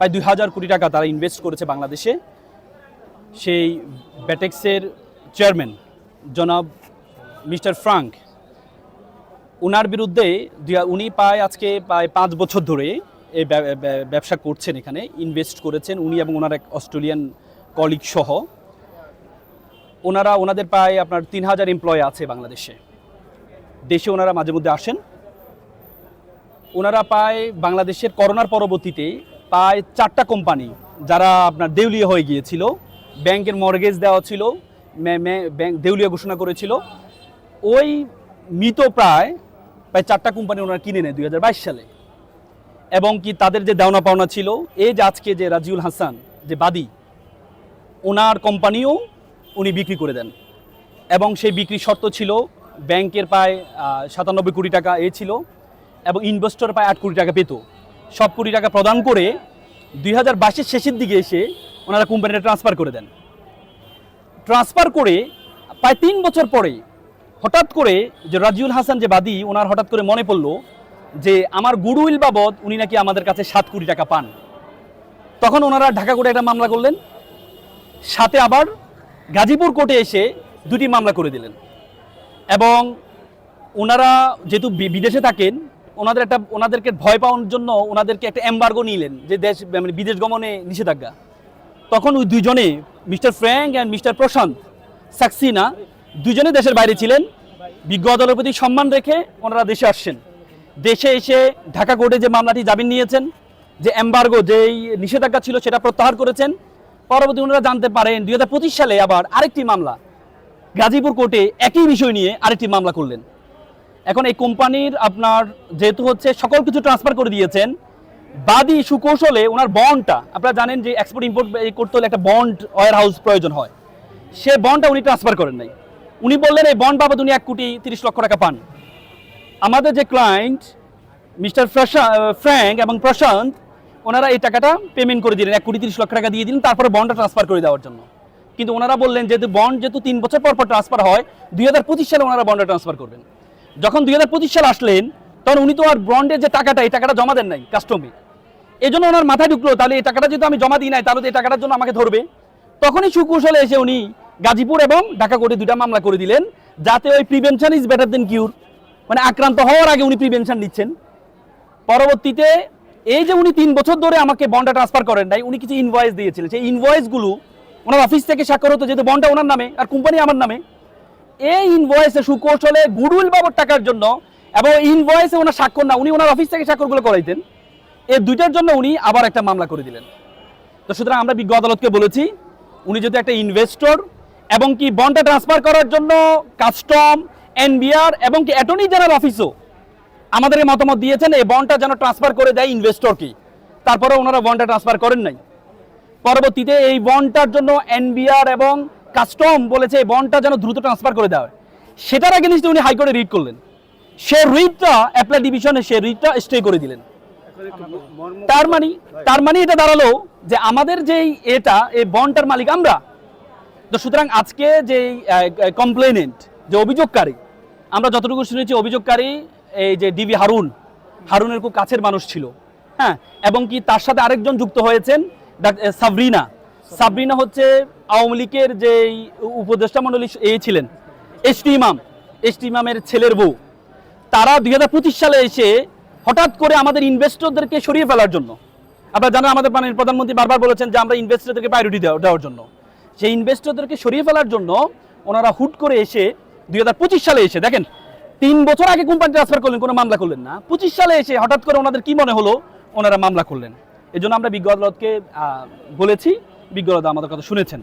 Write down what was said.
প্রায় 2000 কোটি টাকা তারা ইনভেস্ট করেছে বাংলাদেশে। সেই ব্যাটেক্সের চেয়ারম্যান জনাব মিস্টার ফ্রাঙ্ক, ওনার বিরুদ্ধে উনি আজকে প্রায় 5 বছর ধরে এই ব্যবসা করছেন, এখানে ইনভেস্ট করেছেন উনি এবং ওনার এক অস্ট্রেলিয়ান কলিগ সহ। ওনাদের প্রায় আপনার 3000 এমপ্লয় আছে বাংলাদেশে। দেশে ওনারা মাঝে মধ্যে আসেন। ওনারা প্রায় বাংলাদেশের করোনার পরবর্তীতে প্রায় 4টা কোম্পানি যারা আপনার দেউলিয়া হয়ে গিয়েছিল, ব্যাংকের মর্গেজ দেওয়া ছিল, ব্যাংক দেউলিয়া ঘোষণা করেছিল, ওই মৃত প্রায় 4টা কোম্পানি ওনারা কিনে নেয় 2022 সালে। এবং কি তাদের যে দেওনা পাওনা ছিল, এই যে আজকে যে রাজিউল হাসান যে বাদী, ওনার কোম্পানিও উনি বিক্রি করে দেন। এবং সেই বিক্রির শর্ত ছিল ব্যাংকের প্রায় 97 কোটি টাকা ছিল এবং ইনভেস্টর প্রায় 8 কোটি টাকা পেত। সব কোটি টাকা প্রদান করে 2022 শেষের দিকে এসে ওনারা কোম্পানিটা ট্রান্সফার করে দেন। ট্রান্সফার করে প্রায় 3 বছর পরে হঠাৎ করে যে রাজিউল হাসান যে বাদী, ওনার হঠাৎ করে মনে পড়লো যে আমার গুডউইল বাবদ উনি নাকি আমাদের কাছে 7 কোটি টাকা পান। তখন ওনারা ঢাকা কোর্টে একটা মামলা করলেন, সাথে আবার গাজীপুর কোর্টে এসে 2টি মামলা করে দিলেন। এবং ওনারা যেহেতু বিদেশে থাকেন, ওনাদেরকে ভয় পাওয়ার জন্য ওনাদেরকে একটা এমবার্গো নিলেন, যে মানে বিদেশ গমনে নিষেধাজ্ঞা। তখন ওই দুজনে, মিস্টার ফ্র্যাঙ্ক অ্যান্ড মিস্টার প্রশান্ত সাক্সিনা, দুজনে দেশের বাইরে ছিলেন। বিজ্ঞ আদালতের প্রতি সম্মান রেখে ওনারা দেশে আসছেন। দেশে এসে ঢাকা কোর্টে যে মামলাটি জামিন নিয়েছেন, যে এমবার্গো যেই নিষেধাজ্ঞা ছিল সেটা প্রত্যাহার করেছেন। পরবর্তী ওনারা জানতে পারেন 2025 সালে আবার আরেকটি মামলা গাজীপুর কোর্টে একই বিষয় নিয়ে আরেকটি মামলা করলেন। এখন এই কোম্পানির আপনার যেহেতু হচ্ছে সকল কিছু ট্রান্সফার করে দিয়েছেন, বাদী সুকৌশলে ওনার বন্ডটা, আপনারা জানেন যে এক্সপোর্ট ইম্পোর্ট করতে হলে একটা বন্ড ওয়্যার হাউস প্রয়োজন হয়, সে বন্ডটা উনি ট্রান্সফার করেন নাই। উনি বললেন এই বন্ড বাবদ উনি 1,30,00,000 টাকা পান। আমাদের যে ক্লায়েন্ট মিস্টার ফ্র্যাঙ্ক এবং প্রশান্ত, ওনারা এই টাকাটা পেমেন্ট করে দিলেন, 1,30,00,000 টাকা দিয়ে দিলেন, তারপরে বন্ডটা ট্রান্সফার করে দেওয়ার জন্য। কিন্তু ওনারা বললেন যেহেতু বন্ড 3 বছর পর ট্রান্সফার হয়, 2025 সালে ওনারা বন্ডটা ট্রান্সফার করবেন। যখন 2025 সাল আসলেন, তখন উনি তো আর বন্ডের যে টাকাটা, এই টাকাটা জমা দেন নাই কাস্টমে। এই জন্য ওনার মাথায় ঢুকলো তাহলে এই টাকাটা যেহেতু আমি জমা দিই নাই, তাহলে এই টাকাটার জন্য আমাকে ধরবে। তখনই সুকৌশলে এসে উনি গাজীপুর এবং ঢাকা কোর্টে 2টা মামলা করে দিলেন, যাতে ওই প্রিভেনশন ইজ বেটার দেন কিউর, মানে আক্রান্ত হওয়ার আগে উনি প্রিভেনশন নিচ্ছেন। পরবর্তীতে এই যে উনি 3 বছর ধরে আমাকে বন্ডটা ট্রান্সফার করেন নাই, উনি কিছু ইনভয়েস দিয়েছিলেন। সেই ইনভয়েসগুলো ওনার অফিস থেকে স্বাক্ষর হতো, যেহেতু বন্ডটা ওনার নামে আর কোম্পানি আমার নামে। এই ইনভয়েসে সুকৌশলে গুডউইল বাবদ টাকার জন্য, এবং ইনভয়েসে ওনার স্বাক্ষর না, উনি ওনার অফিস থেকে স্বাক্ষরগুলো করাইতেন। এই 2টার জন্য উনি আবার একটা মামলা করে দিলেন। তো সুতরাং আমরা বিজ্ঞ আদালতকে বলেছি, উনি যেহেতু একটা ইনভেস্টর এবং কি বন্ডটা ট্রান্সফার করার জন্য কাস্টম, এনবিআর এবং কি অ্যাটর্নি জেনারেল অফিসও আমাদের মতামত দিয়েছেন এই বন্ডটা যেন ট্রান্সফার করে দেয় ইনভেস্টরকে। তারপরে ওনারা বন্ডটা ট্রান্সফার করেন নাই। পরবর্তীতে এই বন্ডটার জন্য এনবিআর এবং কাস্টম বলেছে এই বন্ডটা যেন দ্রুত ট্রান্সফার করে দেওয়া হয়। সেটার এগেইনস্টে উনি হাইকোর্টে রিট করলেন, সে রিটটা অ্যাপ্লাই ডিভিশনে সে রিটটা স্টে করে দিলেন। তার মানে এটা দাঁড়ালো যে আমাদের যেই এই বন্ডটার মালিক আমরা। তো সুতরাং আজকে যে কমপ্লেনেন্ট, যে অভিযোগকারী, আমরা যতটুকু শুনেছি অভিযোগকারী এই যে ডিবি হারুনের খুব কাছের মানুষ ছিল, হ্যাঁ, এবং কি তার সাথে আরেকজন যুক্ত হয়েছেন সাবরিনা হচ্ছে আওয়ামী লীগের যে উপদেষ্টা মণ্ডলী ছিলেন এসটি ইমামের ছেলের বউ। তারা 2025 সালে এসে হঠাৎ করে আমাদের ইনভেস্টরদেরকে সরিয়ে ফেলার জন্য, আপনারা জানেন আমাদের প্রধানমন্ত্রী বারবার বলেছেন যে আমরা ইনভেস্টরদেরকে প্রায়োরিটি দেওয়ার জন্য, সেই ইনভেস্টরদেরকে সরিয়ে ফেলার জন্য ওনারা হুট করে এসে 2025 সালে এসে, দেখেন 3 বছর আগে কোম্পানি ট্রান্সফার করলেন, কোনো মামলা করলেন না। 25 সালে এসে হঠাৎ করে ওনাদের কি মনে হলো, ওনারা মামলা করলেন। এই জন্য আমরা বিজ্ঞ আদালতকে বলেছি, বিজ্ঞ আদালত আমাদের কথা শুনেছেন।